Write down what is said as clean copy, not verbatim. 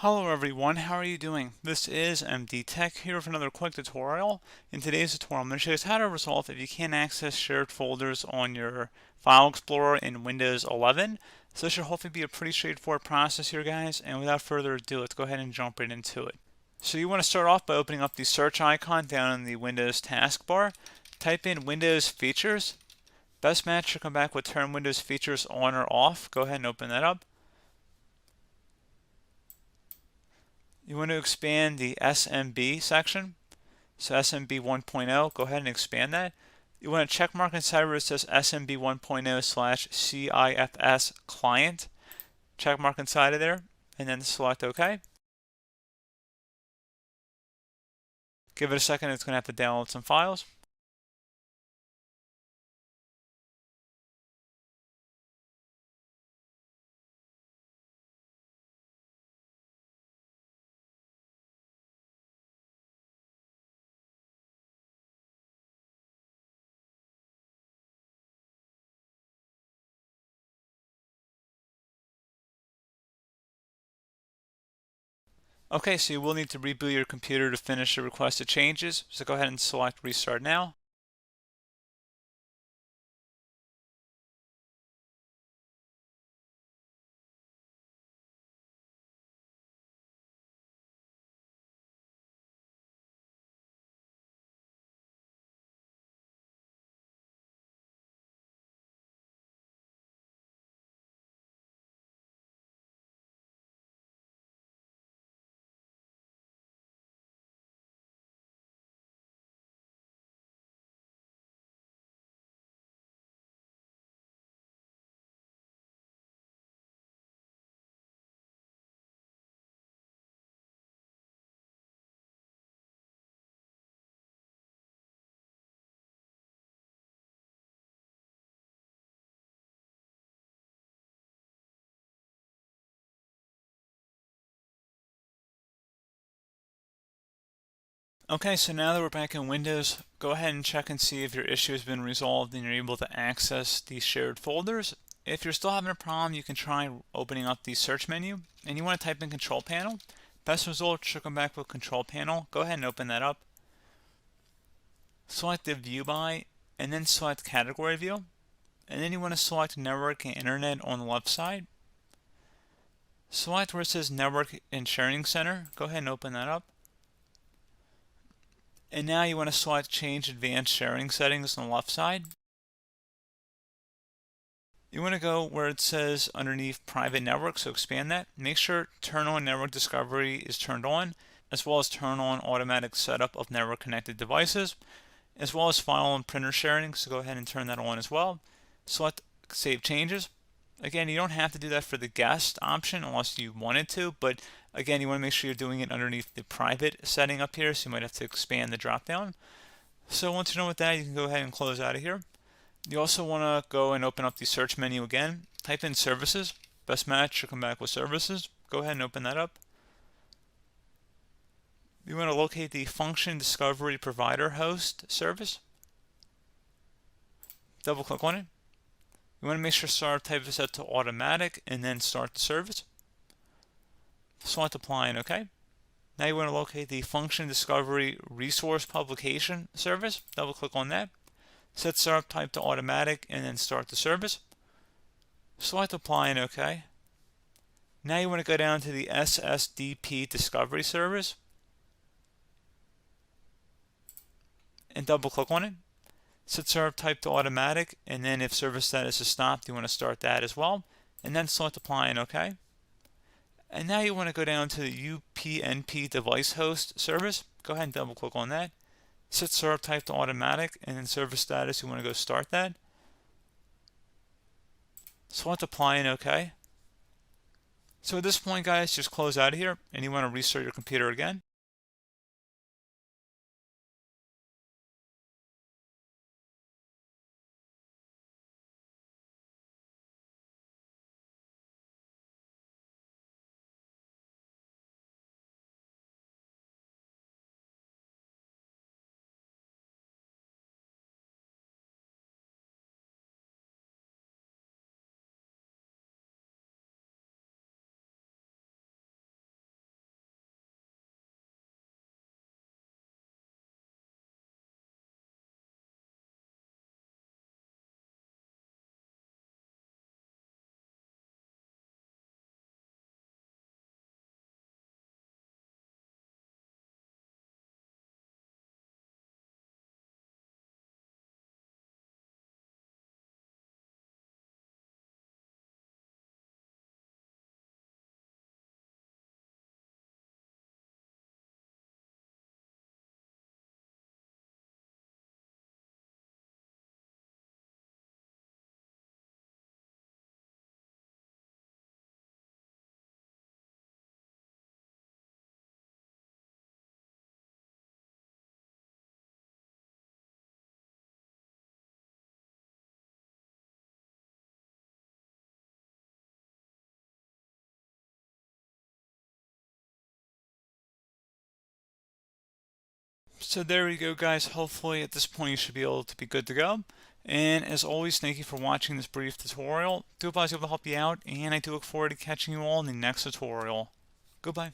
Hello everyone, how are you doing? This is MD Tech here with another quick tutorial. In today's tutorial, I'm going to show you how to resolve if you can't access shared folders on your File Explorer in Windows 11. So this should hopefully be a pretty straightforward process here, guys, and without further ado, let's go ahead and jump right into it. So you want to start off by opening up the search icon down in the Windows taskbar. Type in Windows Features. Best match should come back with Turn Windows Features on or off. Go ahead and open that up. You want to expand the SMB section. So SMB 1.0, go ahead and expand that. You want to check mark inside where it says SMB 1.0/CIFS client. Check mark inside of there, and then select OK. Give it a second, it's going to have to download some files. Okay, so you will need to reboot your computer to finish the requested changes. So go ahead and select Restart Now. Okay, so now that we're back in Windows, go ahead and check and see if your issue has been resolved and you're able to access these shared folders. If you're still having a problem, you can try opening up the search menu and you want to type in Control Panel. Best result should come back with Control Panel. Go ahead and open that up. Select the View By and then select Category View. And then you want to select Network and Internet on the left side. Select where it says Network and Sharing Center. Go ahead and open that up. And now you want to select Change Advanced Sharing Settings on the left side. You want to go where it says underneath Private Network, so expand that. Make sure Turn on Network Discovery is turned on, as well as turn on Automatic Setup of Network Connected Devices, as well as File and Printer Sharing, so go ahead and turn that on as well. Select Save Changes. Again, you don't have to do that for the guest option unless you wanted to, but again, you want to make sure you're doing it underneath the private setting up here, so you might have to expand the drop down. So once you're done with that, you can go ahead and close out of here. You also want to go and open up the search menu again. Type in Services. Best match should come back with Services. Go ahead and open that up. You want to locate the Function Discovery Provider Host service. Double click on it. You want to make sure Startup Type is set to Automatic and then start the service. Select Apply and OK. Now you want to locate the Function Discovery Resource Publication service. Double click on that. Set Startup Type to Automatic and then start the service. Select Apply and OK. Now you want to go down to the SSDP Discovery service and double click on it. Set Startup Type to Automatic, and then if service status is stopped, you want to start that as well, and then select Apply and OK. And now you want to go down to the UPnP Device Host service. Go ahead and double click on that. Set Startup Type to Automatic, and then service status, you want to go start that. Select Apply and OK. So at this point, guys, just close out of here, and you want to restart your computer again. So there we go, guys. Hopefully at this point you should be able to be good to go. And as always, thank you for watching this brief tutorial. Do hope I was able to help you out, and I do look forward to catching you all in the next tutorial. Goodbye.